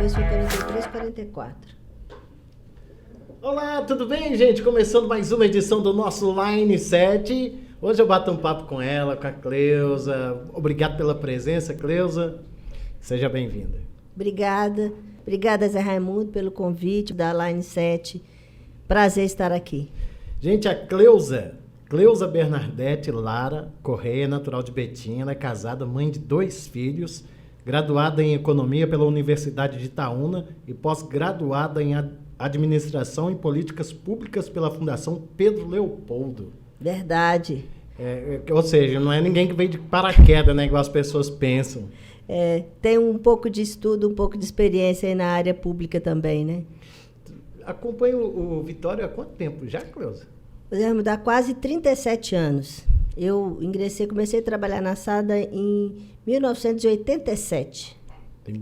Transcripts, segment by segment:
depois foi 43, 44. Olá, tudo bem, gente? Começando mais uma edição do nosso Line 7. Hoje eu bato um papo com ela, com a Cleusa. Obrigado pela presença, Cleusa. Seja bem-vinda. Obrigada. Obrigada, Zé Raimundo, pelo convite da Line 7. Prazer estar aqui. Gente, a Cleusa Bernadette Lara Correia, natural de Betim, ela é casada, mãe de 2 filhos, graduada em Economia pela Universidade de Itaúna e pós-graduada em Administração e Políticas Públicas pela Fundação Pedro Leopoldo. Verdade. Ou seja, não é ninguém que veio de paraquedas, né, igual as pessoas pensam. Tem um pouco de estudo, um pouco de experiência aí na área pública também, né? Acompanho o Vitório há quanto tempo já, Cleusa? Podemos dar quase 37 anos. Eu comecei a trabalhar na SADA em 1987.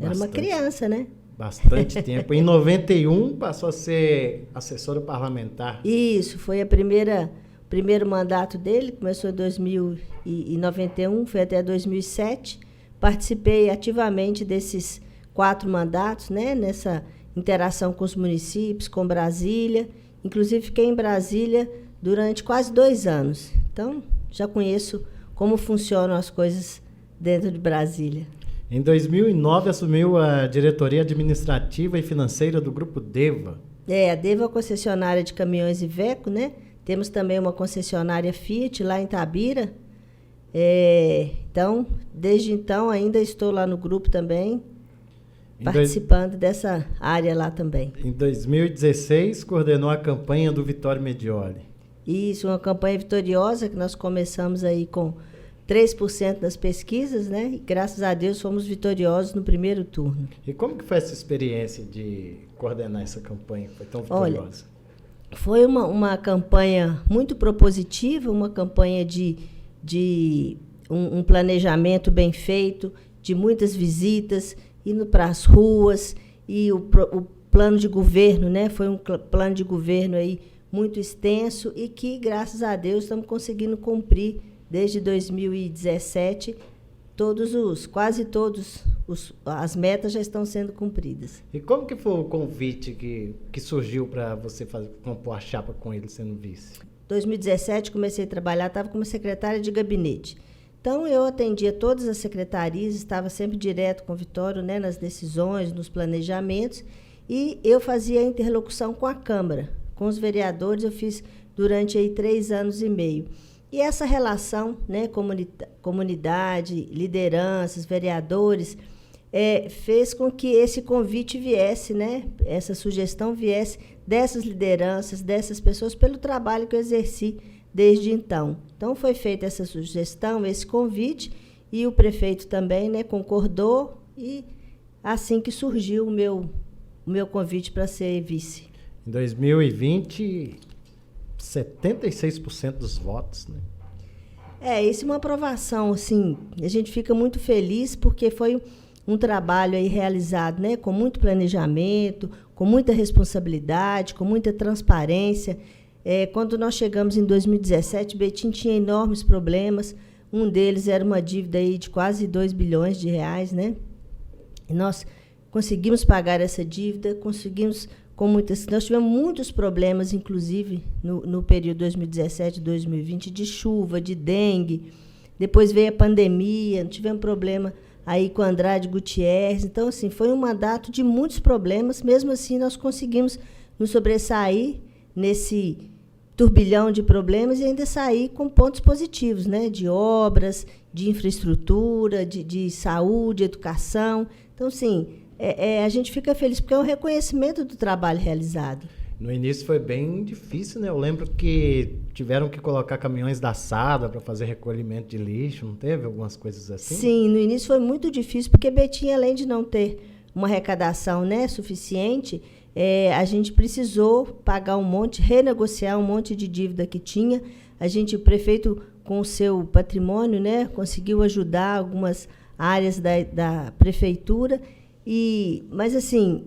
Era uma criança, né? Bastante tempo. Em 91 passou a ser assessora parlamentar. Isso, foi o primeiro mandato dele, começou em 2091, foi até 2007. Participei ativamente desses 4 mandatos, né? Nessa interação com os municípios, com Brasília. Inclusive, fiquei em Brasília durante quase 2 anos. Então, já conheço como funcionam as coisas dentro de Brasília. Em 2009, assumiu a diretoria administrativa e financeira do Grupo Deva. A Deva é a concessionária de caminhões Iveco, né? Temos também uma concessionária Fiat lá em Itabira. Então, desde então, ainda estou lá no grupo também, participando dessa área lá também. Em 2016, coordenou a campanha do Vitório Medioli. Isso, uma campanha vitoriosa que nós começamos aí com 3% das pesquisas, né? E graças a Deus fomos vitoriosos no primeiro turno. E como que foi essa experiência de coordenar essa campanha? Foi tão vitoriosa? Olha, foi uma campanha muito propositiva, uma campanha de um planejamento bem feito, de muitas visitas, indo para as ruas, e o plano de governo, né? Foi um plano de governo aí muito extenso e que, graças a Deus, estamos conseguindo cumprir desde 2017, quase todas as metas já estão sendo cumpridas. E como que foi o convite que surgiu para você compor a chapa com ele sendo vice? Em 2017, comecei a trabalhar, estava como secretária de gabinete. Então, eu atendia todas as secretarias, estava sempre direto com o Vitório, né, nas decisões, nos planejamentos, e eu fazia a interlocução com a Câmara, com os vereadores, eu fiz durante aí 3 anos e meio. E essa relação, né, comunidade, lideranças, vereadores, fez com que esse convite viesse, né, essa sugestão viesse dessas lideranças, dessas pessoas, pelo trabalho que eu exerci desde então. Então, foi feita essa sugestão, esse convite, e o prefeito também, né, concordou, e assim que surgiu o meu convite para ser vice. Em 2020, 76% dos votos, né? Isso é uma aprovação, assim, a gente fica muito feliz porque foi um trabalho aí realizado, né, com muito planejamento, com muita responsabilidade, com muita transparência. Quando nós chegamos em 2017, Betim tinha enormes problemas, um deles era uma dívida aí de quase 2 bilhões de reais, né? E nós conseguimos pagar essa dívida, nós tivemos muitos problemas, inclusive, no período 2017 e 2020, de chuva, de dengue. Depois veio a pandemia, tivemos problema aí com Andrade Gutierrez. Então, assim, foi um mandato de muitos problemas. Mesmo assim, nós conseguimos nos sobressair nesse turbilhão de problemas e ainda sair com pontos positivos, né? De obras, de infraestrutura, de saúde, educação. Então, assim, a gente fica feliz porque é um reconhecimento do trabalho realizado. No início foi bem difícil, né? Eu lembro que tiveram que colocar caminhões da SADA para fazer recolhimento de lixo, não teve algumas coisas assim? Sim, no início foi muito difícil, porque Betim, além de não ter uma arrecadação, né, suficiente, a gente precisou pagar renegociar um monte de dívida que tinha. O prefeito, com o seu patrimônio, né, conseguiu ajudar algumas áreas da prefeitura. Mas, assim,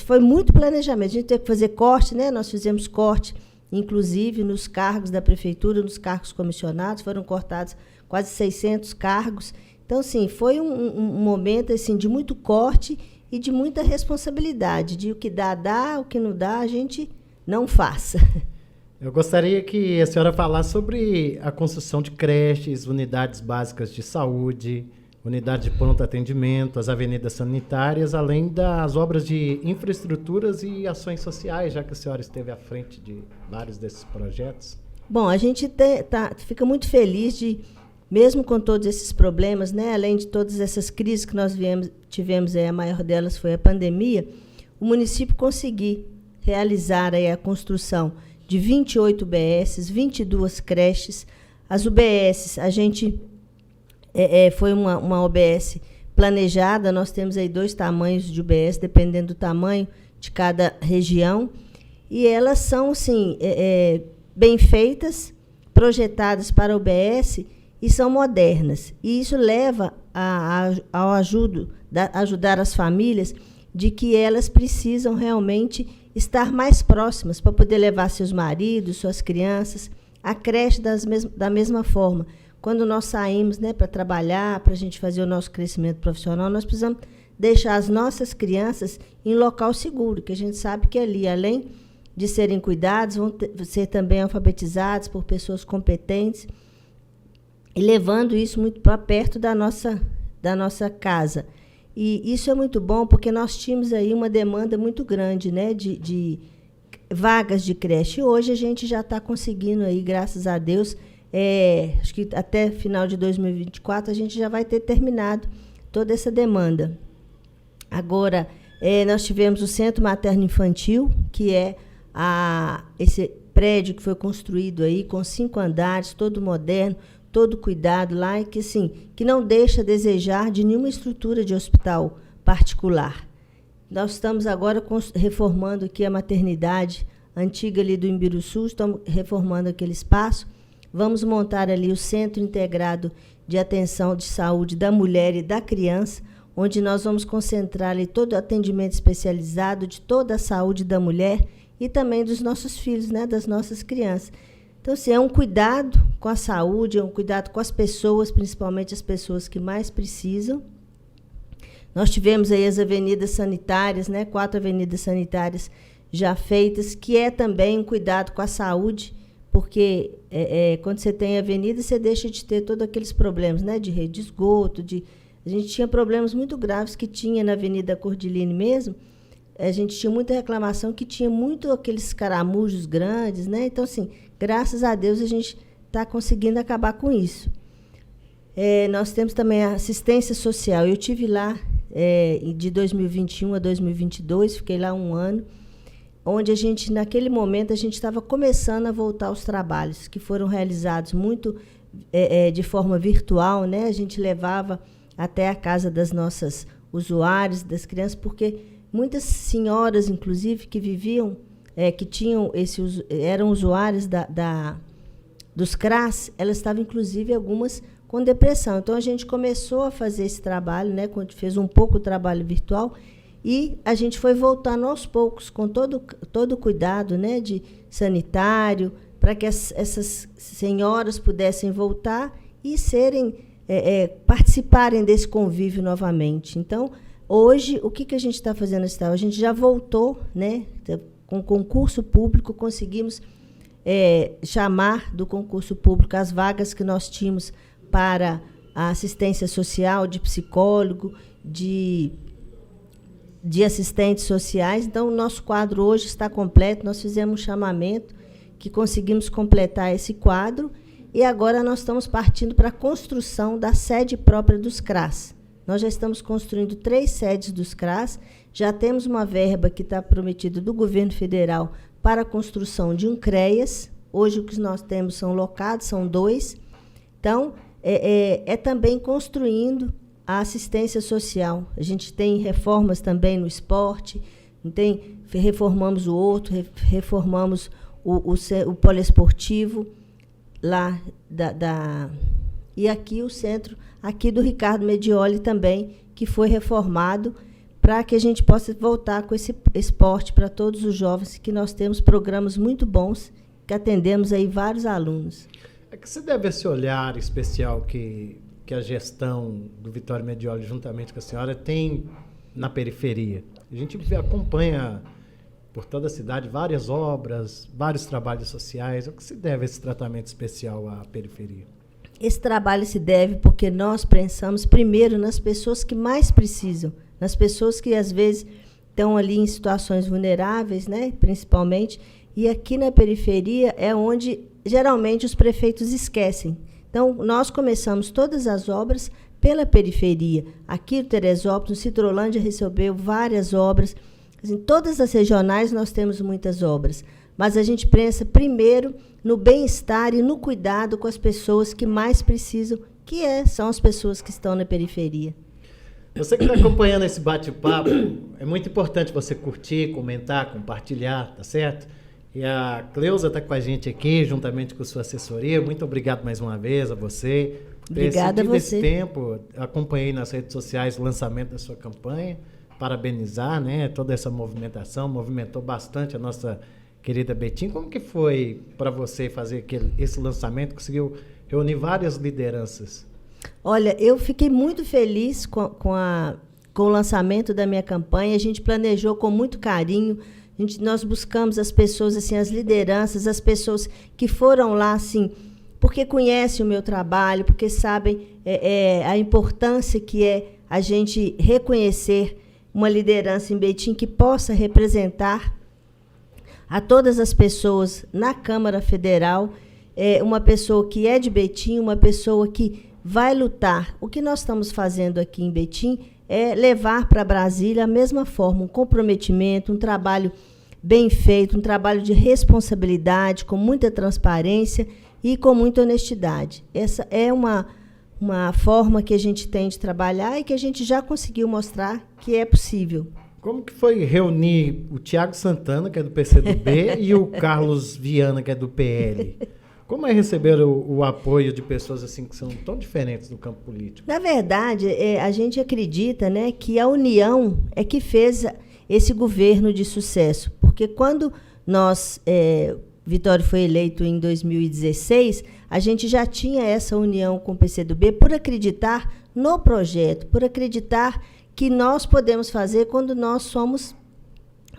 foi muito planejamento. A gente teve que fazer corte, né? Nós fizemos corte, inclusive, nos cargos da prefeitura, nos cargos comissionados. Foram cortados quase 600 cargos. Então, assim, foi um momento assim, de muito corte e de muita responsabilidade, de o que dá, o que não dá, a gente não faça. Eu gostaria que a senhora falasse sobre a construção de creches, unidades básicas de saúde, unidade de pronto atendimento, as avenidas sanitárias, além das obras de infraestruturas e ações sociais, já que a senhora esteve à frente de vários desses projetos. Bom, a gente fica muito feliz de, mesmo com todos esses problemas, né, além de todas essas crises que nós tivemos, a maior delas foi a pandemia, o município conseguir realizar a construção de 28 UBSs, 22 creches. As UBSs, a gente foi uma UBS planejada, nós temos aí 2 tamanhos de UBS, dependendo do tamanho de cada região, e elas são, assim, bem feitas, projetadas para a UBS e são modernas. E isso leva ao ajudar as famílias de que elas precisam realmente estar mais próximas para poder levar seus maridos, suas crianças. A creche da mesma forma. Quando nós saímos, né, para trabalhar, para a gente fazer o nosso crescimento profissional, nós precisamos deixar as nossas crianças em local seguro, que a gente sabe que ali, além de serem cuidados, vão ser também alfabetizados por pessoas competentes e levando isso muito para perto da nossa casa. E isso é muito bom, porque nós tínhamos aí uma demanda muito grande, né, de vagas de creche. Hoje a gente já está conseguindo, aí, graças a Deus, acho que até final de 2024 a gente já vai ter terminado toda essa demanda. Agora, nós tivemos o Centro Materno Infantil, que é esse prédio que foi construído aí com 5 andares, todo moderno, todo cuidado lá, e que, assim, que não deixa a desejar de nenhuma estrutura de hospital particular. Nós estamos agora reformando aqui a maternidade antiga ali do Imbiruçu, estamos reformando aquele espaço. Vamos montar ali o Centro Integrado de Atenção de Saúde da Mulher e da Criança, onde nós vamos concentrar ali todo o atendimento especializado de toda a saúde da mulher e também dos nossos filhos, né, das nossas crianças. Então, assim, é um cuidado com a saúde, é um cuidado com as pessoas, principalmente as pessoas que mais precisam. Nós tivemos aí as avenidas sanitárias, né, 4 avenidas sanitárias já feitas, que é também um cuidado com a saúde, porque quando você tem avenida, você deixa de ter todos aqueles problemas, né, de rede de esgoto. A gente tinha problemas muito graves que tinha na Avenida Cordiline mesmo. A gente tinha muita reclamação que tinha muito aqueles caramujos grandes, né? Então, assim, graças a Deus a gente está conseguindo acabar com isso. Nós temos também a assistência social. Eu tive lá de 2021 a 2022, fiquei lá 1 ano, onde naquele momento, a gente estava começando a voltar aos trabalhos, que foram realizados muito de forma virtual, né? A gente levava até a casa das nossas usuárias, das crianças, porque muitas senhoras, inclusive, que viviam, que tinham eram usuárias dos CRAS, elas estavam, inclusive, algumas com depressão. Então, a gente começou a fazer esse trabalho, né, quando fez um pouco o trabalho virtual, e a gente foi voltando aos poucos, com todo o cuidado, né, de sanitário, para que essas senhoras pudessem voltar e participarem desse convívio novamente. Então, hoje, o que a gente está fazendo nesse tal? A gente já voltou, né, com concurso público, conseguimos chamar do concurso público as vagas que nós tínhamos para a assistência social, de psicólogo, de assistentes sociais. Então, o nosso quadro hoje está completo, nós fizemos um chamamento que conseguimos completar esse quadro, e agora nós estamos partindo para a construção da sede própria dos CRAS. Nós já estamos construindo 3 sedes dos CRAS, já temos uma verba que está prometida do governo federal para a construção de um CREAS. Hoje, o que nós temos são locados, são 2. Então, também construindo a assistência social. A gente tem reformas também no esporte, reformamos o outro, reformamos o poliesportivo lá e aqui o centro aqui do Ricardo Medioli também, que foi reformado para que a gente possa voltar com esse esporte para todos os jovens, que nós temos programas muito bons, que atendemos aí vários alunos. É que se deve esse olhar especial que a gestão do Vitório Medioli, juntamente com a senhora, tem na periferia? A gente acompanha por toda a cidade várias obras, vários trabalhos sociais. O que se deve esse tratamento especial à periferia? Esse trabalho se deve porque nós pensamos primeiro nas pessoas que mais precisam, nas pessoas que às vezes estão ali em situações vulneráveis, né, principalmente, e aqui na periferia é onde geralmente os prefeitos esquecem. Então, nós começamos todas as obras pela periferia. Aqui no Teresópolis, no Citrolândia, recebeu várias obras. Assim, todas as regionais nós temos muitas obras, mas a gente pensa primeiro no bem-estar e no cuidado com as pessoas que mais precisam, são as pessoas que estão na periferia. Você que está acompanhando esse bate-papo, é muito importante você curtir, comentar, compartilhar, tá certo? E a Cleusa está com a gente aqui, juntamente com sua assessoria. Muito obrigado mais uma vez a você. Obrigada a você. Esse tempo, acompanhei nas redes sociais o lançamento da sua campanha. Parabenizar, né, toda essa movimentação, movimentou bastante a nossa querida Betim. Como que foi para você fazer esse lançamento? Conseguiu reunir várias lideranças? Olha, eu fiquei muito feliz com o lançamento da minha campanha. A gente planejou com muito carinho. Nós buscamos as pessoas, assim, as lideranças, as pessoas que foram lá, assim, porque conhecem o meu trabalho, porque sabem a importância que é a gente reconhecer uma liderança em Betim que possa representar a todas as pessoas na Câmara Federal, uma pessoa que é de Betim, uma pessoa que vai lutar. O que nós estamos fazendo aqui em Betim é levar para Brasília a mesma forma, um comprometimento, um trabalho bem feito, um trabalho de responsabilidade, com muita transparência e com muita honestidade. Essa é uma forma que a gente tem de trabalhar e que a gente já conseguiu mostrar que é possível. Como que foi reunir o Tiago Santana, que é do PCdoB, e o Carlos Viana, que é do PL? Como é receber o apoio de pessoas assim que são tão diferentes do campo político? Na verdade, a gente acredita, né, que a união é que fez esse governo de sucesso. Porque quando Vitório foi eleito em 2016, a gente já tinha essa união com o PCdoB por acreditar no projeto, por acreditar que nós podemos fazer quando nós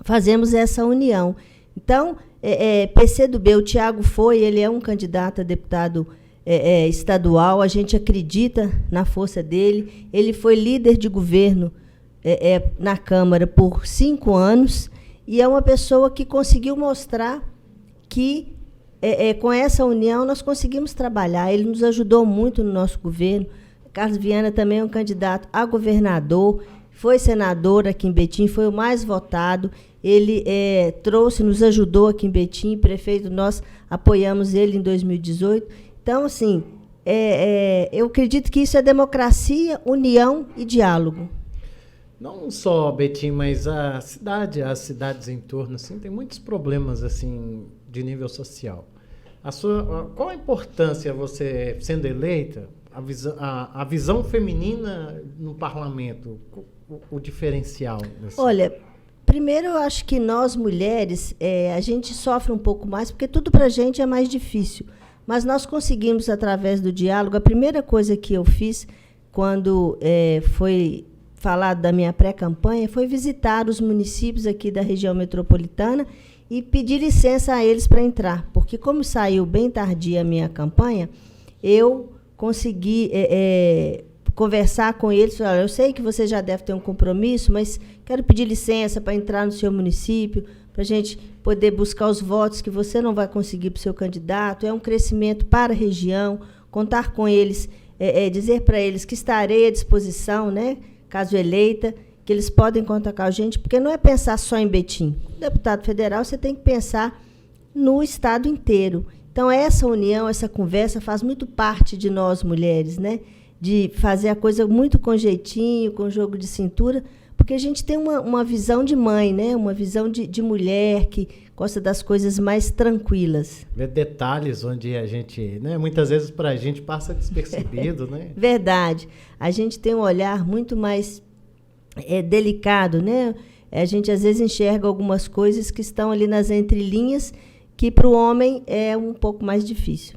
fazemos essa união. Então, PCdoB, o Tiago ele é um candidato a deputado estadual, a gente acredita na força dele, ele foi líder de governo na Câmara por 5 anos e é uma pessoa que conseguiu mostrar que com essa união nós conseguimos trabalhar. Ele nos ajudou muito no nosso governo. Carlos Viana também é um candidato a governador, foi senador aqui em Betim, foi o mais votado. Ele nos ajudou aqui em Betim, prefeito, nós apoiamos ele em 2018. Então, assim, eu acredito que isso é democracia, união e diálogo. Não só Betim, mas as cidades em torno, assim, tem muitos problemas assim de nível social. Qual a importância, você sendo eleita, a visão feminina no parlamento, o diferencial? Assim? Olha, primeiro eu acho que nós mulheres, a gente sofre um pouco mais, porque tudo para a gente é mais difícil. Mas nós conseguimos, através do diálogo, a primeira coisa que eu fiz quando foi falado da minha pré-campanha foi visitar os municípios aqui da região metropolitana e pedir licença a eles para entrar, porque como saiu bem tardia a minha campanha, eu consegui conversar com eles, falar, eu sei que você já deve ter um compromisso, mas quero pedir licença para entrar no seu município, para a gente poder buscar os votos que você não vai conseguir para o seu candidato, é um crescimento para a região, contar com eles, dizer para eles que estarei à disposição, né, caso eleita, que eles podem contar com a gente, porque não é pensar só em Betim. Deputado federal, você tem que pensar no estado inteiro. Então, essa união, essa conversa faz muito parte de nós, mulheres, né? De fazer a coisa muito com jeitinho, com jogo de cintura, porque a gente tem uma visão de mãe, né? Uma visão de mulher que gosta das coisas mais tranquilas. Ver detalhes onde a gente, né? Muitas vezes para a gente passa despercebido, né? Verdade. A gente tem um olhar muito mais delicado, né? A gente às vezes enxerga algumas coisas que estão ali nas entrelinhas, que para o homem é um pouco mais difícil.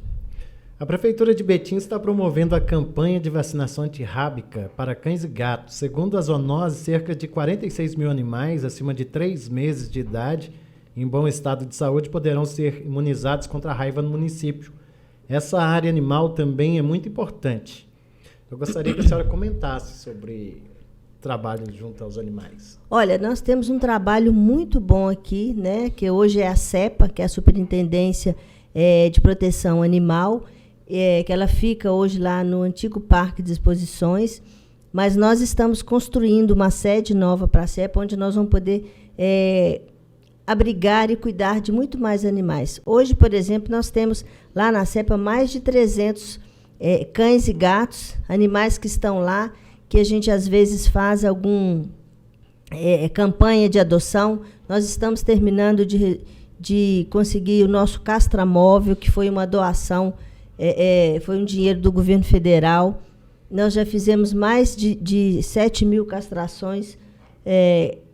A Prefeitura de Betim está promovendo a campanha de vacinação antirrábica para cães e gatos. Segundo a zoonose, cerca de 46 mil animais acima de 3 meses de idade em bom estado de saúde poderão ser imunizados contra a raiva no município. Essa área animal também é muito importante. Eu gostaria que a senhora comentasse sobre trabalho junto aos animais. Olha, nós temos um trabalho muito bom aqui, né, que hoje é a SEPA, que é a Superintendência de Proteção Animal, que ela fica hoje lá no antigo Parque de Exposições, mas nós estamos construindo uma sede nova para a SEPA, onde nós vamos poder abrigar e cuidar de muito mais animais. Hoje, por exemplo, nós temos lá na SEPA mais de 300 cães e gatos, animais que estão lá, que a gente às vezes faz alguma campanha de adoção. Nós estamos terminando de conseguir o nosso castramóvel, que foi uma doação, foi um dinheiro do governo federal. Nós já fizemos mais de 7 mil castrações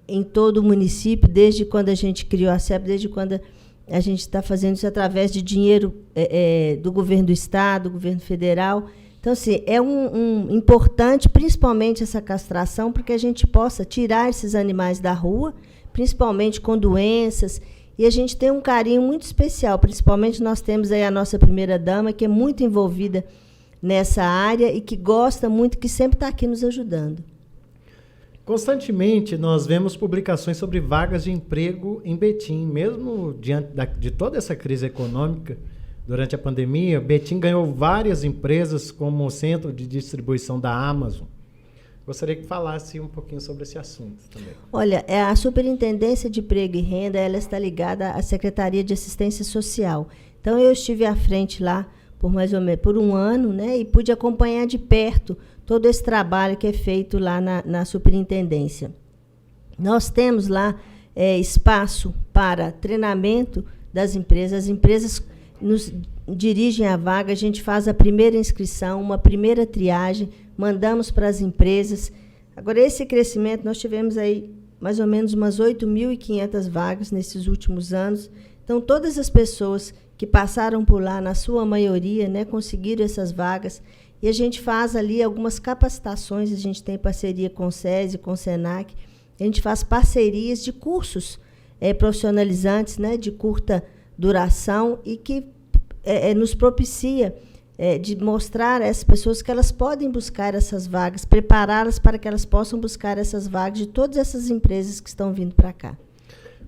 em todo o município, desde quando a gente criou a SEPA, desde quando a gente está fazendo isso através de dinheiro do governo do estado, do governo federal. Então, assim, é importante, principalmente essa castração, para que a gente possa tirar esses animais da rua, principalmente com doenças, e a gente tem um carinho muito especial, principalmente nós temos aí a nossa primeira-dama, que é muito envolvida nessa área e que gosta muito, que sempre está aqui nos ajudando. Constantemente, nós vemos publicações sobre vagas de emprego em Betim, mesmo diante de toda essa crise econômica. Durante a pandemia, Betim ganhou várias empresas como centro de distribuição da Amazon. Gostaria que falasse um pouquinho sobre esse assunto também. Olha, a Superintendência de Emprego e Renda, ela está ligada à Secretaria de Assistência Social. Então, eu estive à frente lá por mais ou menos por um ano, né, e pude acompanhar de perto todo esse trabalho que é feito lá na Superintendência. Nós temos lá espaço para treinamento das empresas. As empresas nos dirigem a vaga, a gente faz a primeira inscrição, uma primeira triagem, mandamos para as empresas. Agora, esse crescimento, nós tivemos aí mais ou menos umas 8.500 vagas nesses últimos anos. Então, todas as pessoas que passaram por lá, na sua maioria, né, conseguiram essas vagas. E a gente faz ali algumas capacitações, a gente tem parceria com o SESI, com o SENAC, a gente faz parcerias de cursos profissionalizantes, né, de curta duração, e que nos propicia de mostrar a essas pessoas que elas podem buscar essas vagas, prepará-las para que elas possam buscar essas vagas de todas essas empresas que estão vindo para cá.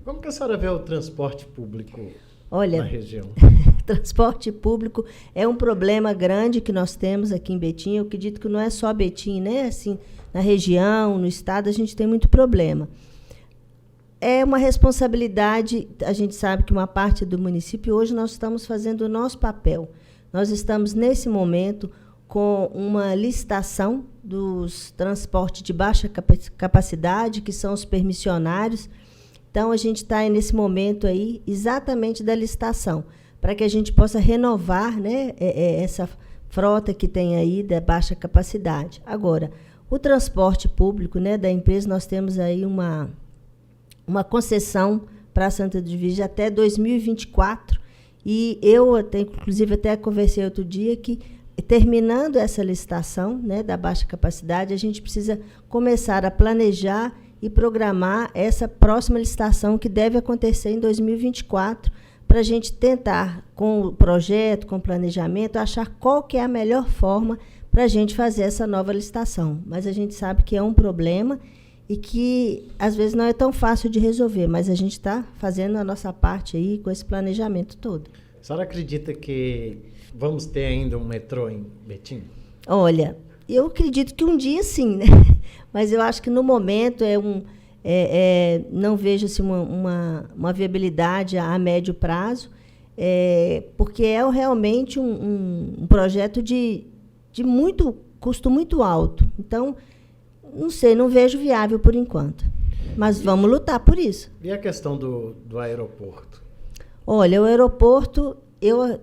Como que a senhora vê o transporte público na região? Transporte público é um problema grande que nós temos aqui em Betim. Eu acredito que não é só Betim, né? Assim, na região, no estado, a gente tem muito problema. É uma responsabilidade, a gente sabe que uma parte do município, hoje nós estamos fazendo o nosso papel. Nós estamos, nesse momento, com uma licitação dos transportes de baixa capacidade, que são os permissionários. Então, a gente está nesse momento aí exatamente da licitação, para que a gente possa renovar, né, essa frota que tem aí da baixa capacidade. Agora, o transporte público, né, da empresa, nós temos aí uma concessão para Santa Edvige até 2024, e eu, inclusive, até conversei outro dia que, terminando essa licitação, né, da baixa capacidade, a gente precisa começar a planejar e programar essa próxima licitação, que deve acontecer em 2024, para a gente tentar, com o projeto, com o planejamento, achar qual que é a melhor forma para a gente fazer essa nova licitação. Mas a gente sabe que é um problema e que, às vezes, não é tão fácil de resolver, mas a gente está fazendo a nossa parte aí com esse planejamento todo. A senhora acredita que vamos ter ainda um metrô em Betim? Olha, eu acredito que um dia sim, né? Mas eu acho que, no momento, não vejo assim, uma viabilidade a médio prazo, porque é realmente um projeto de custo muito alto. Então, não sei, não vejo viável por enquanto. Mas vamos lutar por isso. E a questão do aeroporto? Olha, o aeroporto,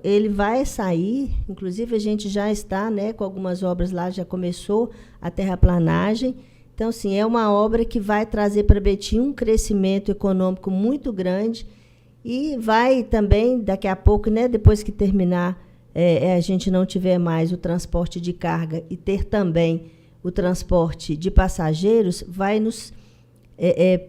ele vai sair, inclusive a gente já está, né, com algumas obras lá, já começou a terraplanagem. Então, sim, é uma obra que vai trazer para Betim um crescimento econômico muito grande e vai também, daqui a pouco, né, depois que terminar a gente não tiver mais o transporte de carga e ter também o transporte de passageiros, vai nos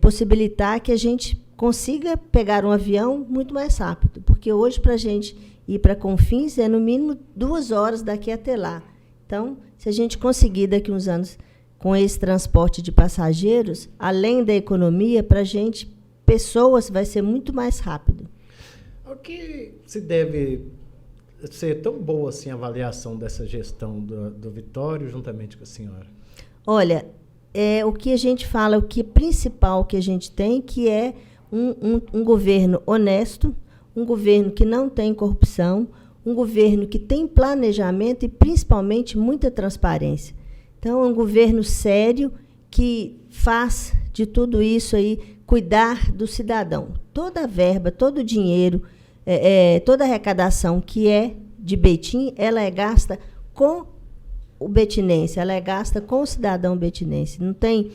possibilitar que a gente consiga pegar um avião muito mais rápido. Porque hoje, para a gente ir para Confins, é no mínimo 2 horas daqui até lá. Então, se a gente conseguir daqui a uns anos, com esse transporte de passageiros, além da economia, para a gente, pessoas, vai ser muito mais rápido. O que se deve ser tão boa assim a avaliação dessa gestão do Vitório juntamente com a senhora? Olha, o que a gente fala, o que principal que a gente tem, que é um governo honesto, um governo que não tem corrupção, um governo que tem planejamento e, principalmente, muita transparência. Então, é um governo sério que faz de tudo isso aí cuidar do cidadão. Toda a verba, todo o dinheiro, toda a arrecadação que é de Betim, ela é gasta com o betinense, ela é gasta com o cidadão betinense. Não tem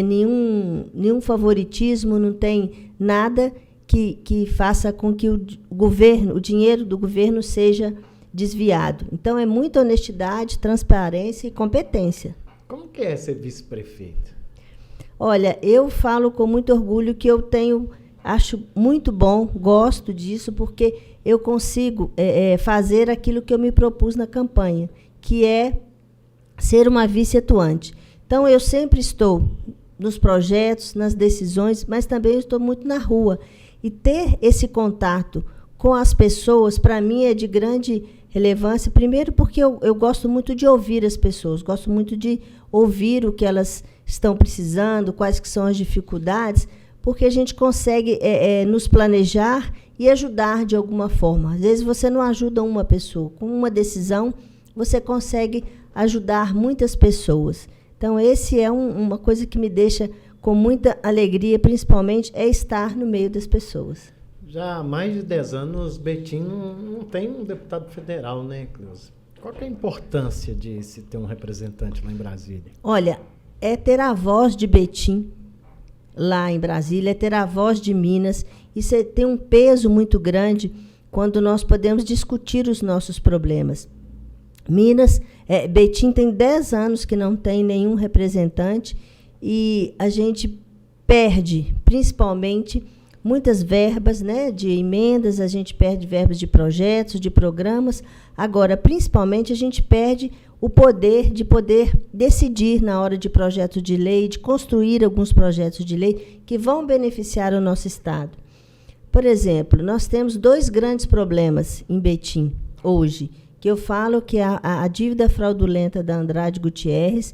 nenhum favoritismo, não tem nada que faça com que o dinheiro do governo seja desviado. Então, é muita honestidade, transparência e competência. Como que é ser vice-prefeita? Olha, eu falo com muito orgulho que acho muito bom, gosto disso, porque eu consigo fazer aquilo que eu me propus na campanha, que é ser uma vice-atuante. Então, eu sempre estou nos projetos, nas decisões, mas também estou muito na rua. E ter esse contato com as pessoas, para mim, é de grande relevância. Primeiro, porque eu gosto muito de ouvir as pessoas, gosto muito de ouvir o que elas estão precisando, quais que são as dificuldades, porque a gente consegue nos planejar e ajudar de alguma forma. Às vezes, você não ajuda uma pessoa. Com uma decisão, você consegue ajudar muitas pessoas. Então, esse é uma coisa que me deixa com muita alegria, principalmente, é estar no meio das pessoas. Já há mais de 10 anos, Betim não tem um deputado federal, né, Cleusa? Qual que é a importância de se ter um representante lá em Brasília? Olha, é ter a voz de Betim lá em Brasília, é ter a voz de Minas. Isso tem um peso muito grande quando nós podemos discutir os nossos problemas. Betim tem 10 anos que não tem nenhum representante e a gente perde, principalmente, muitas verbas, né, de emendas, a gente perde verbas de projetos, de programas. Agora, principalmente, a gente perde o poder de poder decidir na hora de projetos de lei, de construir alguns projetos de lei que vão beneficiar o nosso Estado. Por exemplo, nós temos 2 grandes problemas em Betim hoje, que eu falo que é a dívida fraudulenta da Andrade Gutierrez,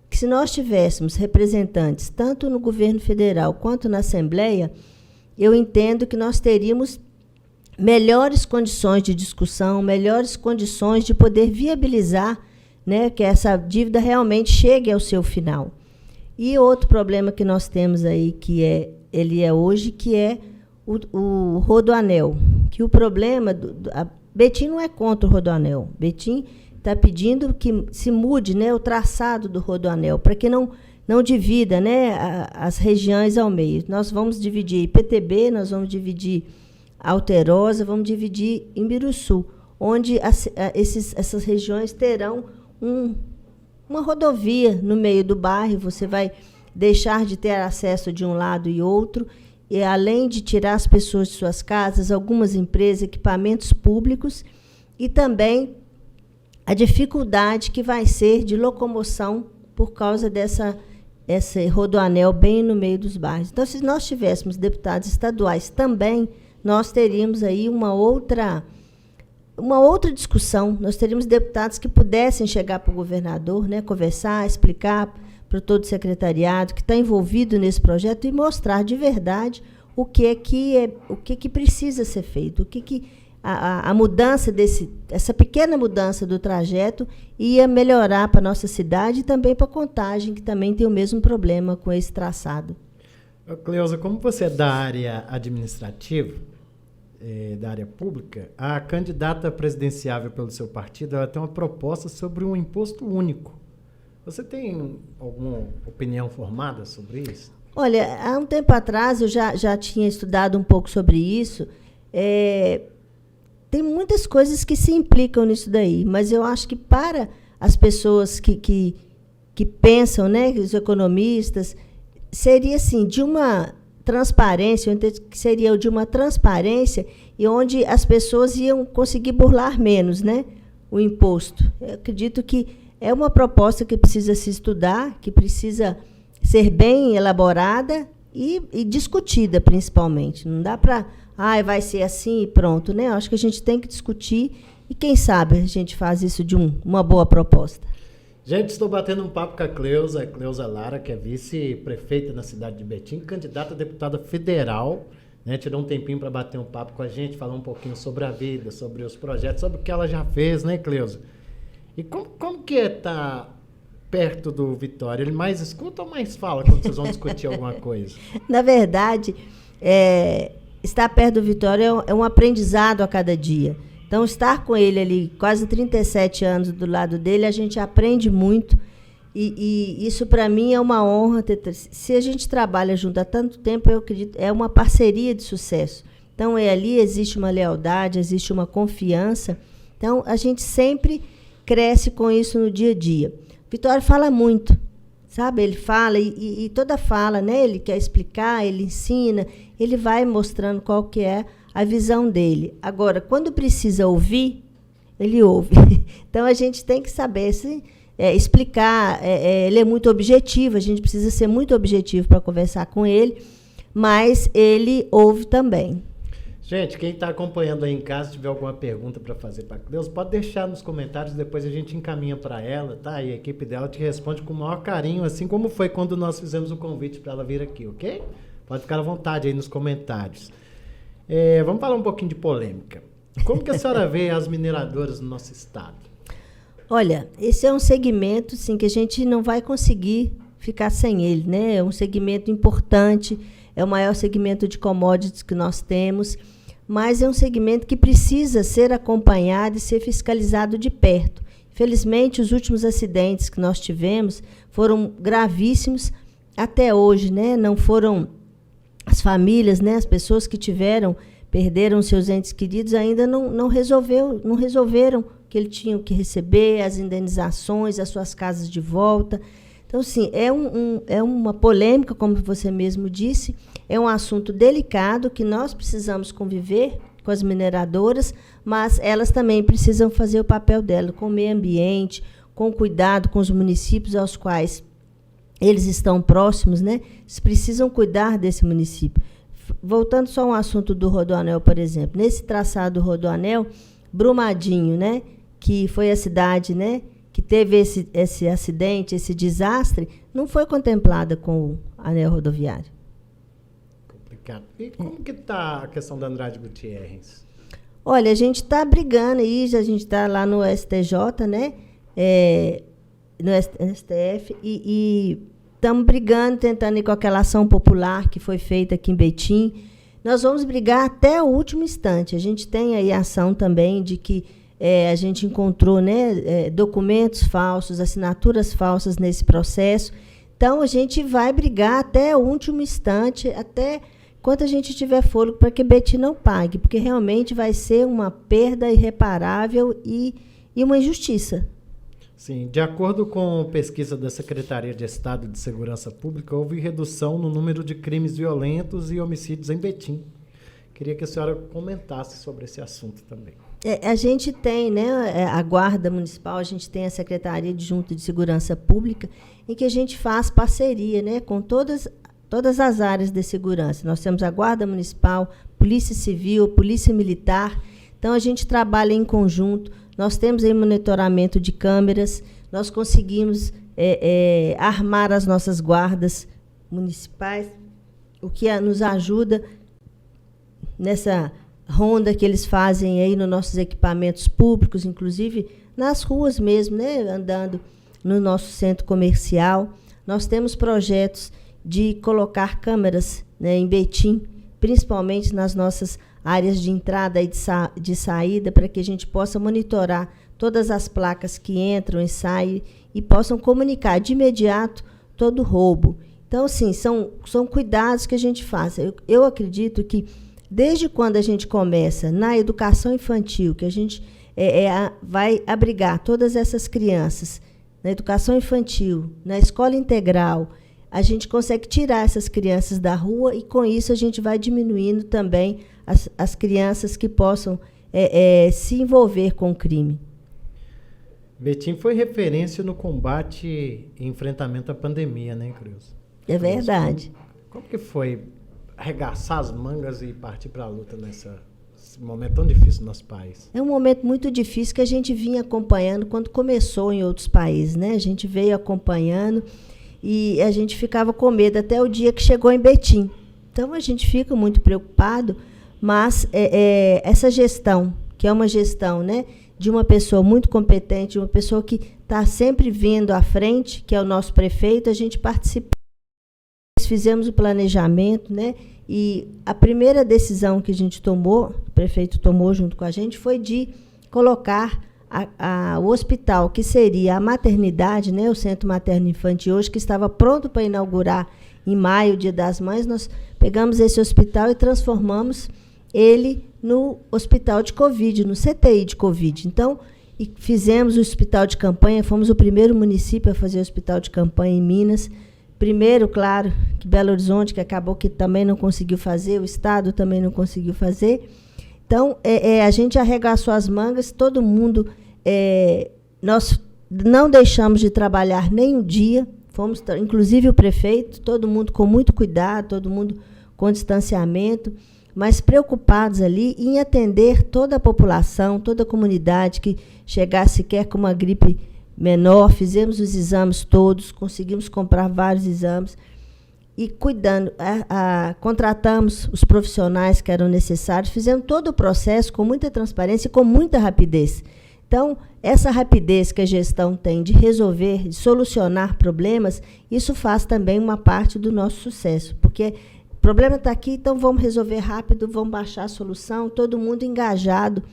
que se nós tivéssemos representantes, tanto no governo federal quanto na Assembleia, eu entendo que nós teríamos melhores condições de discussão, melhores condições de poder viabilizar, né, que essa dívida realmente chegue ao seu final. E outro problema que nós temos aí, ele é hoje, que é o Rodoanel. Que o problema... Betim não é contra o Rodoanel. Betim está pedindo que se mude, né, o traçado do Rodoanel, para que não divida, né, as regiões ao meio. Nós vamos dividir IPTB, nós vamos dividir Alterosa, vamos dividir Imbiruçu, onde essas regiões terão uma rodovia no meio do bairro. Você vai deixar de ter acesso de um lado e outro, e além de tirar as pessoas de suas casas, algumas empresas, equipamentos públicos, e também a dificuldade que vai ser de locomoção por causa esse rodoanel bem no meio dos bairros. Então, se nós tivéssemos deputados estaduais também, nós teríamos aí uma outra discussão. Nós teríamos deputados que pudessem chegar para o governador, né, conversar, explicar para todo o secretariado que está envolvido nesse projeto e mostrar de verdade o que precisa ser feito, a mudança essa pequena mudança do trajeto ia melhorar para a nossa cidade e também para a Contagem, que também tem o mesmo problema com esse traçado. Cleusa, como você é da área administrativa, da área pública, a candidata presidenciável pelo seu partido, ela tem uma proposta sobre um imposto único. Você tem alguma opinião formada sobre isso? Olha, há um tempo atrás eu já tinha estudado um pouco sobre isso. tem muitas coisas que se implicam nisso daí, mas eu acho que para as pessoas que pensam, né, os economistas, seria assim, de uma transparência, que seria de uma transparência e onde as pessoas iam conseguir burlar menos, né, o imposto. Eu acredito que é uma proposta que precisa se estudar, que precisa ser bem elaborada e discutida, principalmente. Não dá para, vai ser assim e pronto, né? Eu acho que a gente tem que discutir e, quem sabe, a gente faz isso de uma boa proposta. Gente, estou batendo um papo com a Cleusa Lara, que é vice-prefeita na cidade de Betim, candidata a deputada federal, né? Tirou um tempinho para bater um papo com a gente, falar um pouquinho sobre a vida, sobre os projetos, sobre o que ela já fez, né, Cleusa? E como que é estar perto do Vitória? Ele mais escuta ou mais fala quando vocês vão discutir alguma coisa? Na verdade, estar perto do Vitória é um aprendizado a cada dia. Então, estar com ele ali, quase 37 anos do lado dele, a gente aprende muito. E isso, para mim, é uma honra. Se a gente trabalha junto há tanto tempo, eu acredito, é uma parceria de sucesso. Então, ali existe uma lealdade, existe uma confiança. Então, a gente sempre cresce com isso no dia a dia. Vitória fala muito, sabe? Ele fala e toda fala, né? Ele quer explicar, ele ensina, ele vai mostrando qual que é a visão dele. Agora, quando precisa ouvir, ele ouve. Então, a gente tem que saber explicar. Ele é muito objetivo, a gente precisa ser muito objetivo para conversar com ele, mas ele ouve também. Gente, quem está acompanhando aí em casa, tiver alguma pergunta para fazer para a Cleusa, pode deixar nos comentários, depois a gente encaminha para ela, tá? E a equipe dela te responde com o maior carinho, assim como foi quando nós fizemos o convite para ela vir aqui, ok? Pode ficar à vontade aí nos comentários. Vamos falar um pouquinho de polêmica. Como que a senhora vê as mineradoras no nosso estado? Olha, esse é um segmento, sim, que a gente não vai conseguir ficar sem ele, né? É um segmento importante, é o maior segmento de commodities que nós temos, mas é um segmento que precisa ser acompanhado e ser fiscalizado de perto. Infelizmente, os últimos acidentes que nós tivemos foram gravíssimos até hoje, né? Não foram as famílias, né? As pessoas que perderam seus entes queridos ainda não resolveram que eles tinham que receber, as indenizações, as suas casas de volta. Então, sim, é uma polêmica, como você mesmo disse, é um assunto delicado que nós precisamos conviver com as mineradoras, mas elas também precisam fazer o papel delas com o meio ambiente, com cuidado com os municípios aos quais eles estão próximos, né? Eles precisam cuidar desse município. Voltando só ao assunto do Rodoanel, por exemplo, nesse traçado do Rodoanel, Brumadinho, né? Que foi a cidade, né? Que teve esse acidente, esse desastre, não foi contemplada com o anel rodoviário. Complicado. E como que está a questão da Andrade Gutierrez? Olha, a gente está brigando aí, a gente está lá no STJ, né? No STF, e estamos brigando, tentando ir com aquela ação popular que foi feita aqui em Betim. Nós vamos brigar até o último instante. A gente tem aí a ação também de que a gente encontrou, né, documentos falsos, assinaturas falsas nesse processo. Então, a gente vai brigar até o último instante, até quando a gente tiver fôlego, para que Betim não pague, porque realmente vai ser uma perda irreparável e uma injustiça. Sim, de acordo com pesquisa da Secretaria de Estado de Segurança Pública, houve redução no número de crimes violentos e homicídios em Betim. Queria que a senhora comentasse sobre esse assunto também. A gente tem, né, a Guarda Municipal, a gente tem a Secretaria Adjunta de Segurança Pública, em que a gente faz parceria, né, com todas as áreas de segurança. Nós temos a Guarda Municipal, Polícia Civil, Polícia Militar. Então, a gente trabalha em conjunto. Nós temos aí monitoramento de câmeras, nós conseguimos armar as nossas guardas municipais, o que nos ajuda nessa ronda que eles fazem aí nos nossos equipamentos públicos, inclusive nas ruas mesmo, né, andando no nosso centro comercial. Nós temos projetos de colocar câmeras, né, em Betim, principalmente nas nossas áreas de entrada e de saída, para que a gente possa monitorar todas as placas que entram e saem e possam comunicar de imediato todo roubo. Então, assim, são cuidados que a gente faz. Eu acredito que desde quando a gente começa na educação infantil, que a gente vai abrigar todas essas crianças, na educação infantil, na escola integral, a gente consegue tirar essas crianças da rua e, com isso, a gente vai diminuindo também as crianças que possam se envolver com o crime. Betim foi referência no combate e enfrentamento à pandemia, né, Cruz? É verdade. Como que foi arregaçar as mangas e partir para a luta nesse momento tão difícil no nosso país? É um momento muito difícil que a gente vinha acompanhando quando começou em outros países, né? A gente veio acompanhando e a gente ficava com medo até o dia que chegou em Betim. Então, a gente fica muito preocupado, mas essa gestão, que é uma gestão, né, de uma pessoa muito competente, uma pessoa que está sempre vindo à frente, que é o nosso prefeito, a gente participou. Fizemos o planejamento, né? E a primeira decisão que a gente tomou, o prefeito tomou junto com a gente, foi de colocar o hospital, que seria a maternidade, né? O Centro Materno Infantil, hoje, que estava pronto para inaugurar em maio, Dia das Mães. Nós pegamos esse hospital e transformamos ele no hospital de Covid, no CTI de Covid. Então, fizemos o hospital de campanha, fomos o primeiro município a fazer o hospital de campanha em Minas. Primeiro, claro, que Belo Horizonte, que acabou que também não conseguiu fazer, o Estado também não conseguiu fazer. Então, a gente arregaçou as mangas, todo mundo, nós não deixamos de trabalhar nem um dia, fomos, inclusive o prefeito, todo mundo com muito cuidado, todo mundo com distanciamento, mas preocupados ali em atender toda a população, toda a comunidade que chegasse sequer com uma gripe menor. Fizemos os exames todos, conseguimos comprar vários exames e cuidando, contratamos os profissionais que eram necessários, fizemos todo o processo com muita transparência e com muita rapidez. Então, essa rapidez que a gestão tem de resolver, de solucionar problemas, isso faz também uma parte do nosso sucesso, porque o problema está aqui, então vamos resolver rápido, vamos baixar a solução, todo mundo engajado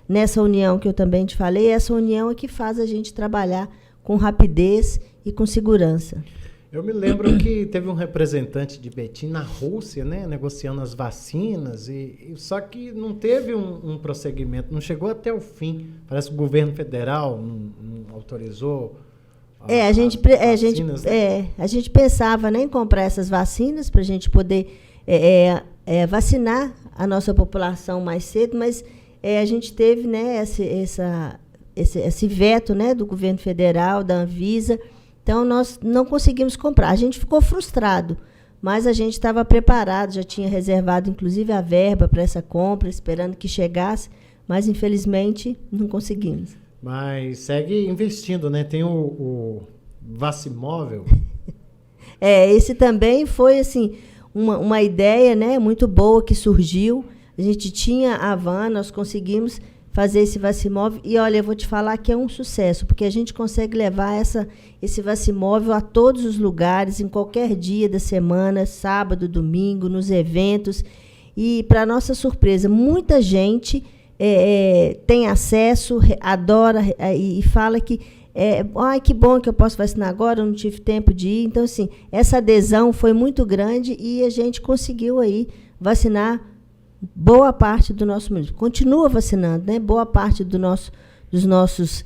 nessa união que eu também te falei. Essa união é que faz a gente trabalhar com rapidez e com segurança. Eu me lembro que teve um representante de Betim na Rússia, né, negociando as vacinas, só que não teve um prosseguimento, não chegou até o fim. Parece que o governo federal não autorizou. A gente pensava, né, em comprar essas vacinas para a gente poder vacinar a nossa população mais cedo, mas a gente teve, né, esse veto, né, do governo federal, da Anvisa. Então, nós não conseguimos comprar. A gente ficou frustrado, mas a gente estava preparado, já tinha reservado, inclusive, a verba para essa compra, esperando que chegasse, mas, infelizmente, não conseguimos. Mas segue investindo, né? Tem o Vacimóvel. Esse também foi, assim, uma ideia, né, muito boa que surgiu. A gente tinha a van, nós conseguimos fazer esse Vacimóvel. E, olha, eu vou te falar que é um sucesso, porque a gente consegue levar esse Vacimóvel a todos os lugares, em qualquer dia da semana, sábado, domingo, nos eventos. E, para nossa surpresa, muita gente tem acesso, adora e fala que que bom que eu posso vacinar agora, eu não tive tempo de ir. Então, assim, essa adesão foi muito grande e a gente conseguiu aí vacinar boa parte do nosso município. Continua vacinando, né? Boa parte dos nossos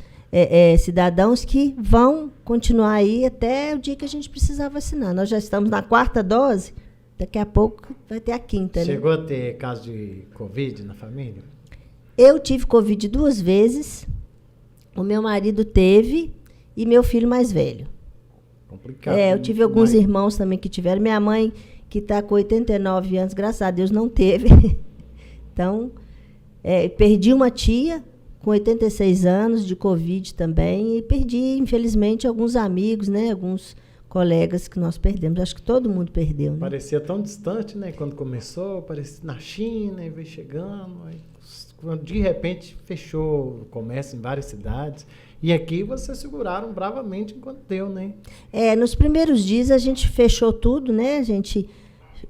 cidadãos que vão continuar aí até o dia que a gente precisar vacinar. Nós já estamos na 4ª dose, daqui a pouco vai ter a 5ª. Chegou, né? a ter caso de Covid na família? Eu tive Covid 2 vezes, o meu marido teve e meu filho mais velho. Complicado. Eu tive alguns irmãos também que tiveram. Minha mãe, que está com 89 anos, graças a Deus, não teve. Então, perdi uma tia com 86 anos de Covid também, e perdi, infelizmente, alguns amigos, né, alguns colegas que nós perdemos. Acho que todo mundo perdeu. Né? Parecia tão distante, né? Quando começou, parecia na China, e veio chegando. Aí, de repente, fechou o comércio em várias cidades. E aqui vocês seguraram bravamente enquanto deu, né? Nos primeiros dias a gente fechou tudo, né?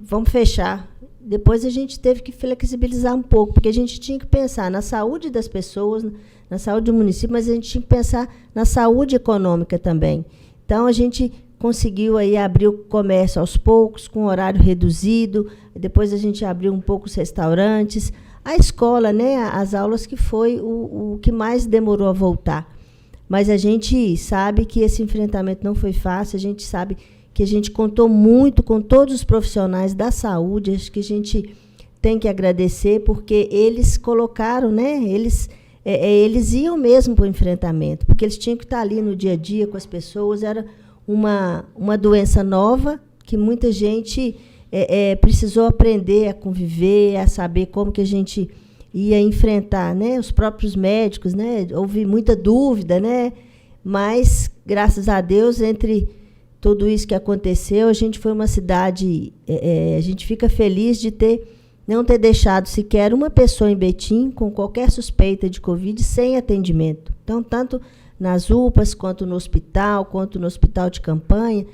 Vamos fechar. Depois a gente teve que flexibilizar um pouco, porque a gente tinha que pensar na saúde das pessoas, na saúde do município, mas a gente tinha que pensar na saúde econômica também. Então, a gente conseguiu aí abrir o comércio aos poucos, com horário reduzido, depois a gente abriu um pouco os restaurantes, a escola, né, as aulas, que foi o que mais demorou a voltar. Mas a gente sabe que esse enfrentamento não foi fácil, a gente sabe que a gente contou muito com todos os profissionais da saúde, acho que a gente tem que agradecer, porque eles colocaram, né, eles iam mesmo para o enfrentamento, porque eles tinham que estar ali no dia a dia com as pessoas, era uma doença nova, que muita gente precisou aprender a conviver, a saber como que a gente ia enfrentar, né? Os próprios médicos, né? Houve muita dúvida, né? Mas, graças a Deus, entre tudo isso que aconteceu, a gente foi uma cidade, a gente fica feliz de não ter deixado sequer uma pessoa em Betim com qualquer suspeita de Covid sem atendimento. Então, tanto nas UPAs, quanto no hospital de campanha,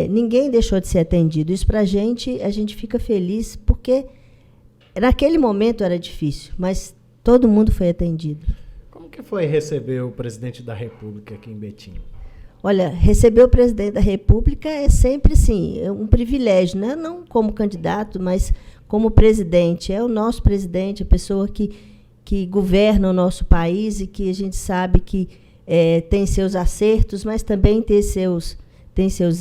ninguém deixou de ser atendido. Isso para a gente fica feliz, porque naquele momento era difícil, mas todo mundo foi atendido. Como que foi receber o presidente da República aqui em Betim? Olha, receber o presidente da República é sempre, sim, um privilégio, né? Não como candidato, mas como presidente. É o nosso presidente, a pessoa que governa o nosso país e que a gente sabe que tem seus acertos, mas também tem seus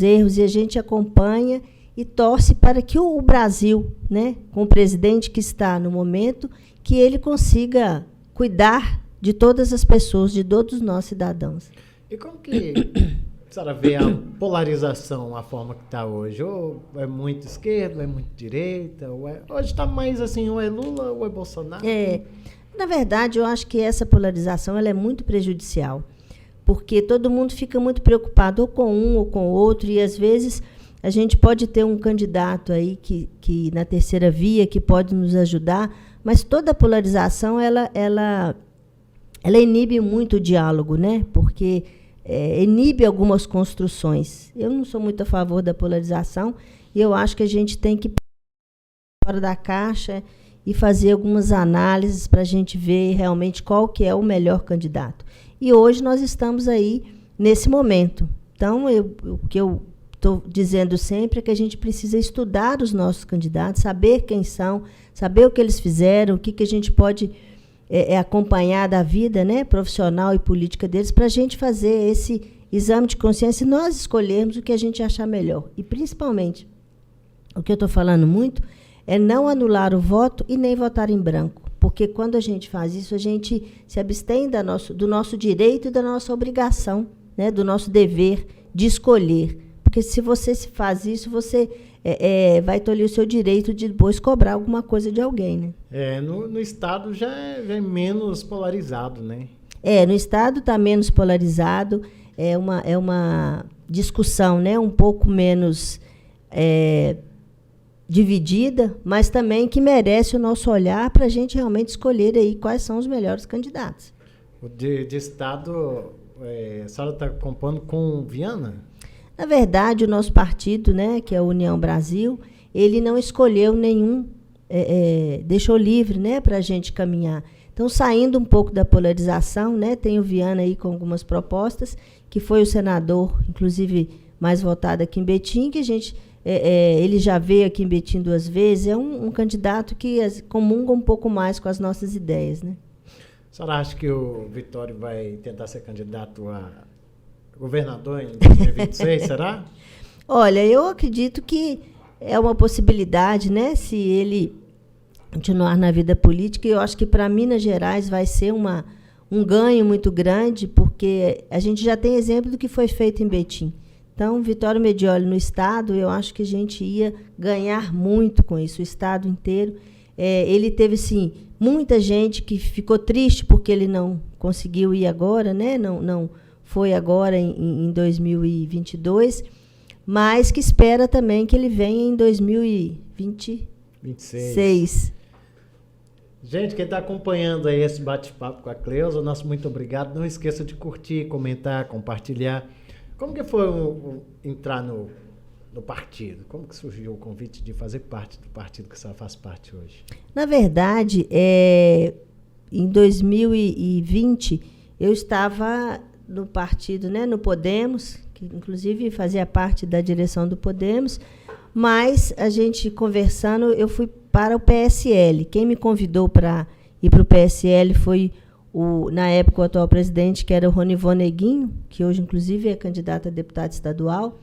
erros, e a gente acompanha e torce para que o Brasil, né, com o presidente que está no momento, que ele consiga cuidar de todas as pessoas, de todos nós cidadãos. E como que a senhora vê a polarização, a forma que está hoje? Ou é muito esquerda, ou é muito direita? Hoje está mais assim, ou é Lula ou é Bolsonaro? Na verdade, eu acho que essa polarização ela é muito prejudicial, porque todo mundo fica muito preocupado ou com um ou com o outro, e às vezes a gente pode ter um candidato aí que na terceira via, que pode nos ajudar, mas toda a polarização ela inibe muito o diálogo, né? Porque inibe algumas construções. Eu não sou muito a favor da polarização, e eu acho que a gente tem que ir fora da caixa e fazer algumas análises para a gente ver realmente qual que é o melhor candidato. E hoje nós estamos aí nesse momento. Então, o que eu estou dizendo sempre é que a gente precisa estudar os nossos candidatos, saber quem são, saber o que eles fizeram, o que a gente pode acompanhar da vida, né, profissional e política deles, para a gente fazer esse exame de consciência e nós escolhermos o que a gente achar melhor. E, principalmente, o que eu estou falando muito é não anular o voto e nem votar em branco. Porque quando a gente faz isso, a gente se abstém do nosso direito e da nossa obrigação, né, do nosso dever de escolher. Porque se você faz isso, você vai tolher o seu direito de depois cobrar alguma coisa de alguém. Né? No Estado já é menos polarizado, né? No Estado está menos polarizado, é uma discussão, né, um pouco menos dividida, mas também que merece o nosso olhar para a gente realmente escolher aí quais são os melhores candidatos. De Estado, a senhora está compondo com Viana? Na verdade, o nosso partido, né, que é a União Brasil, ele não escolheu nenhum, deixou livre, né, para a gente caminhar. Então, saindo um pouco da polarização, né, tem o Viana aí com algumas propostas, que foi o senador, inclusive, mais votado aqui em Betim, que a gente... ele já veio aqui em Betim 2 vezes, é um candidato que comunga um pouco mais com as nossas ideias. Né? A senhora acha que o Vitório vai tentar ser candidato a governador em 2026, será? Olha, eu acredito que é uma possibilidade, né? Se ele continuar na vida política, e eu acho que para Minas Gerais vai ser um ganho muito grande, porque a gente já tem exemplo do que foi feito em Betim. Então, Vitório Medioli no Estado, eu acho que a gente ia ganhar muito com isso, o Estado inteiro. Ele teve, sim, muita gente que ficou triste porque ele não conseguiu ir agora, né? Não foi agora em 2022, mas que espera também que ele venha em 2026. Gente, quem está acompanhando aí esse bate-papo com a Cleusa, nosso muito obrigado. Não esqueça de curtir, comentar, compartilhar. Como que foi entrar no partido? Como que surgiu o convite de fazer parte do partido que a senhora faz parte hoje? Na verdade, em 2020, eu estava no partido, né, no Podemos, que inclusive fazia parte da direção do Podemos, mas a gente conversando, eu fui para o PSL. Quem me convidou para ir para o PSL foi, na época, o atual presidente, que era o Ronivon Neguinho, que hoje, inclusive, é candidato a deputado estadual.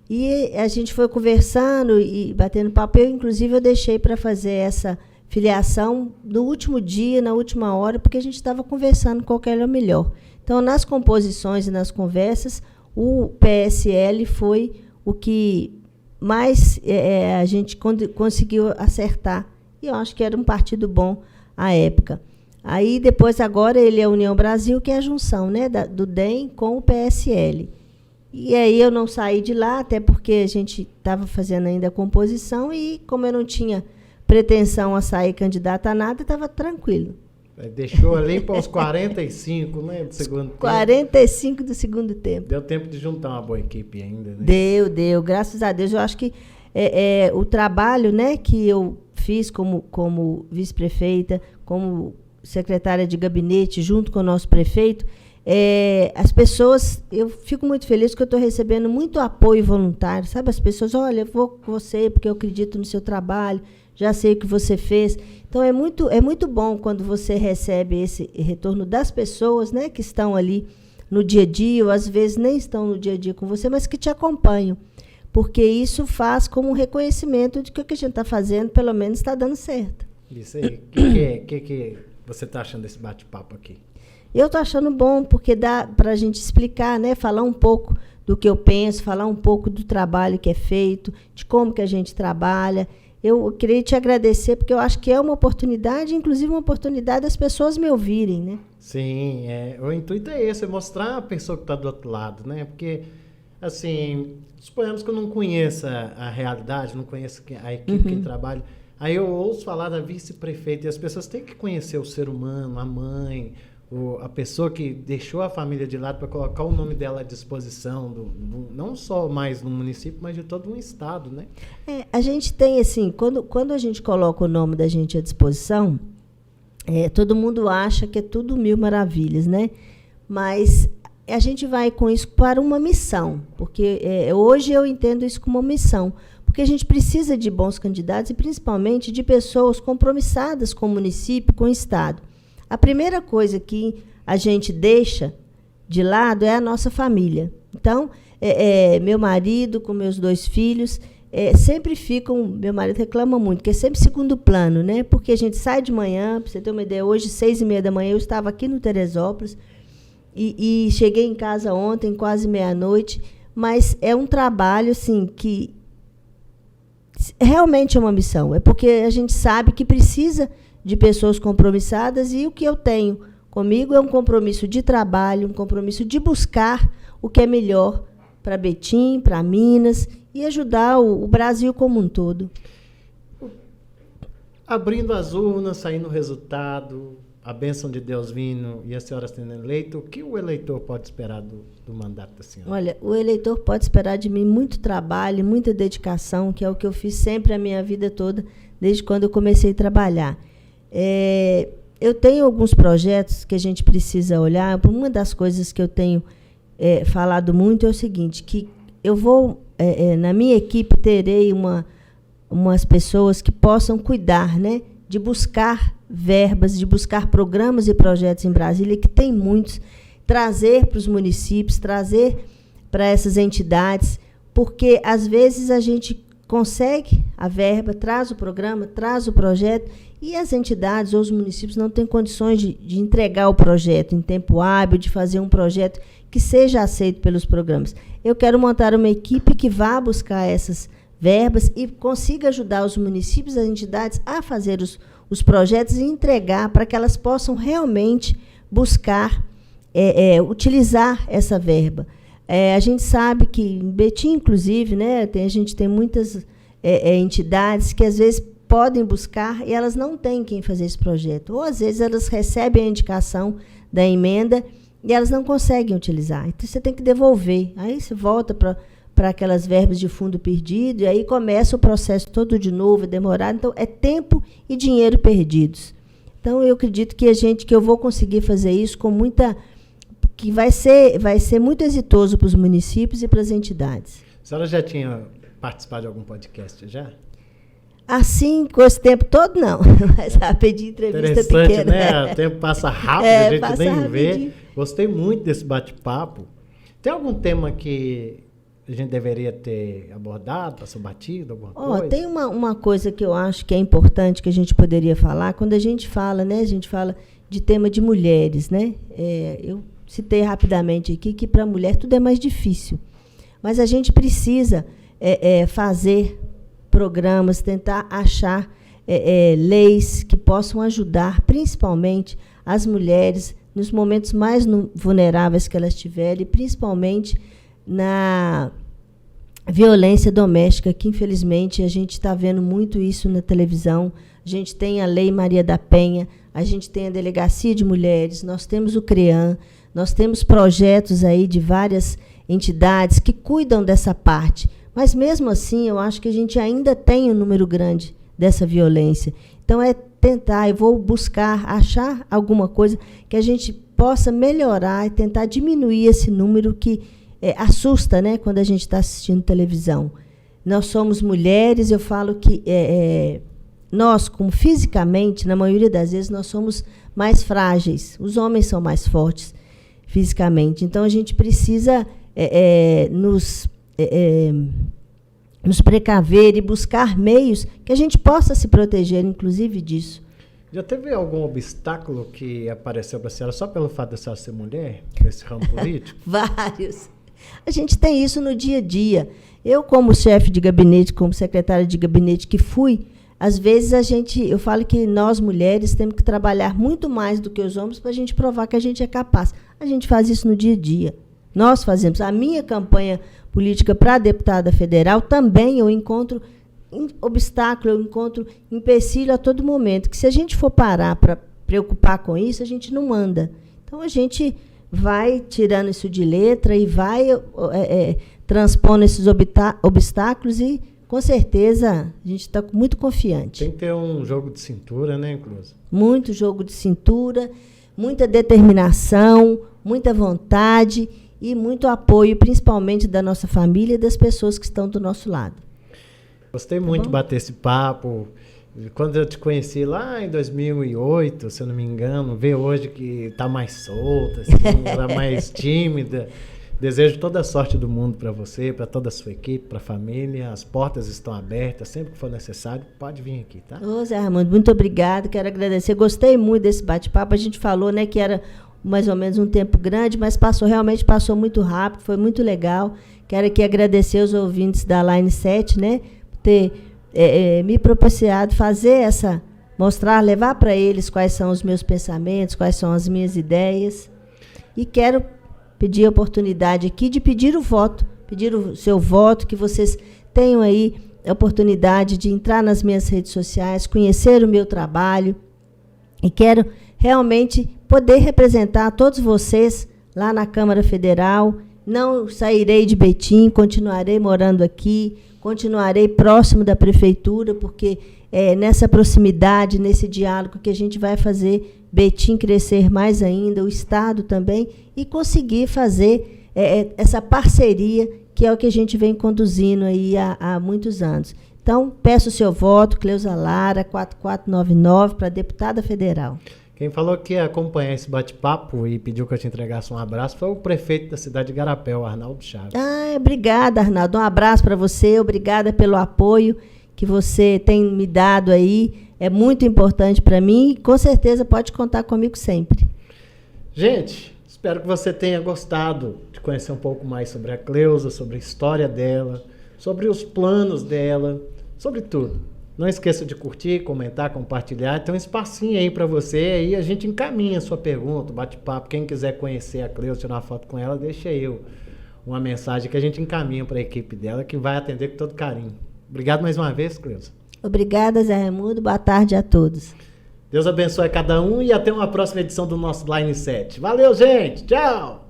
E a gente foi conversando e batendo papo. Eu deixei para fazer essa filiação no último dia, na última hora, porque a gente estava conversando qual que era o melhor. Então, nas composições e nas conversas, o PSL foi o que mais a gente conseguiu acertar. E eu acho que era um partido bom à época. Aí, depois, agora, ele é a União Brasil, que é a junção, né, do DEM com o PSL. E aí eu não saí de lá, até porque a gente estava fazendo ainda a composição e, como eu não tinha pretensão a sair candidata a nada, estava tranquilo. Deixou ali para os 45, né, do segundo tempo. 45 do segundo tempo. Deu tempo de juntar uma boa equipe ainda, né? Deu. Graças a Deus. Eu acho que o trabalho, né, que eu fiz como vice-prefeita, como secretária de gabinete, junto com o nosso prefeito, as pessoas, eu fico muito feliz porque eu estou recebendo muito apoio voluntário, sabe? As pessoas, olha, eu vou com você porque eu acredito no seu trabalho, já sei o que você fez. Então, é muito bom quando você recebe esse retorno das pessoas, né, que estão ali no dia a dia, ou às vezes nem estão no dia a dia com você, mas que te acompanham. Porque isso faz como um reconhecimento de que o que a gente está fazendo, pelo menos, está dando certo. Isso aí. O que você está achando desse bate-papo aqui? Eu estou achando bom, porque dá para a gente explicar, né, falar um pouco do que eu penso, falar um pouco do trabalho que é feito, de como que a gente trabalha. Eu queria te agradecer, porque eu acho que é uma oportunidade, inclusive uma oportunidade das pessoas me ouvirem, né? Sim, o intuito é esse, é mostrar a pessoa que está do outro lado, né? Porque, assim, suponhamos que eu não conheça a realidade, não conheça a equipe que trabalha, aí eu ouço falar da vice-prefeita, e as pessoas têm que conhecer o ser humano, a mãe, a pessoa que deixou a família de lado para colocar o nome dela à disposição, não só mais no município, mas de todo um estado, né? A gente tem, assim, quando a gente coloca o nome da gente à disposição, todo mundo acha que é tudo mil maravilhas, né? Mas a gente vai com isso para uma missão, porque hoje eu entendo isso como uma missão, porque a gente precisa de bons candidatos e, principalmente, de pessoas compromissadas com o município, com o estado. A primeira coisa que a gente deixa de lado é a nossa família. Então, meu marido com meus 2 filhos sempre ficam... Meu marido reclama muito, que é sempre segundo plano, né? Porque a gente sai de manhã, para você ter uma ideia, hoje, 6h30 da manhã, eu estava aqui no Teresópolis e cheguei em casa ontem, quase meia-noite, mas é um trabalho, assim, que realmente é uma missão. É porque a gente sabe que precisa de pessoas compromissadas, e o que eu tenho comigo é um compromisso de trabalho, um compromisso de buscar o que é melhor para Betim, para Minas, e ajudar o Brasil como um todo. Abrindo as urnas, saindo o resultado, a bênção de Deus vindo e a senhora sendo eleita, o que o eleitor pode esperar do mandato da senhora? Olha, o eleitor pode esperar de mim muito trabalho, muita dedicação, que é o que eu fiz sempre a minha vida toda, desde quando eu comecei a trabalhar. Eu tenho alguns projetos que a gente precisa olhar. Uma das coisas que eu tenho falado muito é o seguinte, que eu vou, na minha equipe, terei umas pessoas que possam cuidar, né, de buscar verbas, de buscar programas e projetos em Brasília, que tem muitos, trazer para os municípios, trazer para essas entidades, porque, às vezes, a gente consegue a verba, traz o programa, traz o projeto, e as entidades ou os municípios não têm condições de entregar o projeto em tempo hábil, de fazer um projeto que seja aceito pelos programas. Eu quero montar uma equipe que vá buscar essas verbas e consiga ajudar os municípios e as entidades a fazer os projetos e entregar para que elas possam realmente buscar, utilizar essa verba. A gente sabe que em Betim, inclusive, né, a gente tem muitas entidades que, às vezes, podem buscar e elas não têm quem fazer esse projeto. Ou, às vezes, elas recebem a indicação da emenda e elas não conseguem utilizar. Então, você tem que devolver. Aí você volta para aquelas verbas de fundo perdido e aí começa o processo todo de novo, é demorado. Então, é tempo e dinheiro perdidos. Então, eu acredito que eu vou conseguir fazer isso com muita que vai ser muito exitoso para os municípios e para as entidades. A senhora já tinha participado de algum podcast já? Assim, com esse tempo todo, não. Mas pedir entrevista pequena. Né? O tempo passa rápido, a gente nem rapidinho. vê. Gostei muito desse bate-papo. Tem algum tema que a gente deveria ter abordado, passou batido, alguma coisa? Tem uma coisa que eu acho que é importante que a gente poderia falar. Quando a gente fala, né? A gente fala de tema de mulheres, né? Eu citei rapidamente aqui que para a mulher tudo é mais difícil. Mas a gente precisa fazer programas, tentar achar leis que possam ajudar, principalmente, as mulheres nos momentos mais vulneráveis que elas tiverem, principalmente na violência doméstica, que, infelizmente, a gente está vendo muito isso na televisão. A gente tem a Lei Maria da Penha, a gente tem a Delegacia de Mulheres, nós temos o CREAM, nós temos projetos aí de várias entidades que cuidam dessa parte. Mas, mesmo assim, eu acho que a gente ainda tem um número grande dessa violência. Então, tentar, eu vou buscar, achar alguma coisa que a gente possa melhorar e tentar diminuir esse número que assusta, né, quando a gente está assistindo televisão. Nós somos mulheres, eu falo que nós, como fisicamente, na maioria das vezes, nós somos mais frágeis. Os homens são mais fortes fisicamente. Então, a gente precisa nos precaver e buscar meios que a gente possa se proteger, inclusive, disso. Já teve algum obstáculo que apareceu para a senhora só pelo fato de a senhora ser mulher, nesse ramo político? Vários. A gente tem isso no dia a dia. Eu, como chefe de gabinete, como secretária de gabinete que fui, às vezes eu falo que nós, mulheres, temos que trabalhar muito mais do que os homens para a gente provar que a gente é capaz. A gente faz isso no dia a dia. Nós fazemos. A minha campanha política para deputada federal também eu encontro obstáculo, eu encontro empecilho a todo momento, que se a gente for parar para preocupar com isso, a gente não anda. Então, a gente vai tirando isso de letra e vai transpondo esses obstáculos e, com certeza, a gente está muito confiante. Tem que ter um jogo de cintura, né, Cleusa? Muito jogo de cintura, muita determinação, muita vontade e muito apoio, principalmente da nossa família e das pessoas que estão do nosso lado. Gostei muito de bater esse papo. Quando eu te conheci lá em 2008, se eu não me engano, ver hoje que está mais solta, assim, tá mais tímida. Desejo toda a sorte do mundo para você, para toda a sua equipe, para a família. As portas estão abertas, sempre que for necessário, pode vir aqui, tá? Ô, Zé Armando, muito obrigada, quero agradecer. Gostei muito desse bate-papo. A gente falou, né, que era mais ou menos um tempo grande, mas realmente passou muito rápido, foi muito legal. Quero aqui agradecer os ouvintes da Line 7, né, por ter me propiciado fazer levar para eles quais são os meus pensamentos, quais são as minhas ideias. E quero pedir a oportunidade aqui de pedir pedir o seu voto, que vocês tenham aí a oportunidade de entrar nas minhas redes sociais, conhecer o meu trabalho. E quero realmente poder representar todos vocês lá na Câmara Federal. Não sairei de Betim, continuarei morando aqui, continuarei próximo da Prefeitura, porque é nessa proximidade, nesse diálogo que a gente vai fazer Betim crescer mais ainda, o Estado também, e conseguir fazer essa parceria, que é o que a gente vem conduzindo aí há muitos anos. Então, peço o seu voto, Cleusa Lara, 4499, para deputada federal. Quem falou que ia acompanhar esse bate-papo e pediu que eu te entregasse um abraço foi o prefeito da cidade de Igarapé, o Arnaldo Chaves. Obrigada, Arnaldo. Um abraço para você, obrigada pelo apoio que você tem me dado aí. É muito importante para mim e, com certeza, pode contar comigo sempre. Gente, espero que você tenha gostado de conhecer um pouco mais sobre a Cleusa, sobre a história dela, sobre os planos dela, sobre tudo. Não esqueça de curtir, comentar, compartilhar. Tem um espacinho aí para você, aí a gente encaminha a sua pergunta, bate-papo. Quem quiser conhecer a Cleusa, tirar uma foto com ela, deixa eu uma mensagem que a gente encaminha para a equipe dela, que vai atender com todo carinho. Obrigado mais uma vez, Cleusa. Obrigada, Zé Raimundo. Boa tarde a todos. Deus abençoe a cada um e até uma próxima edição do nosso Line 7. Valeu, gente. Tchau!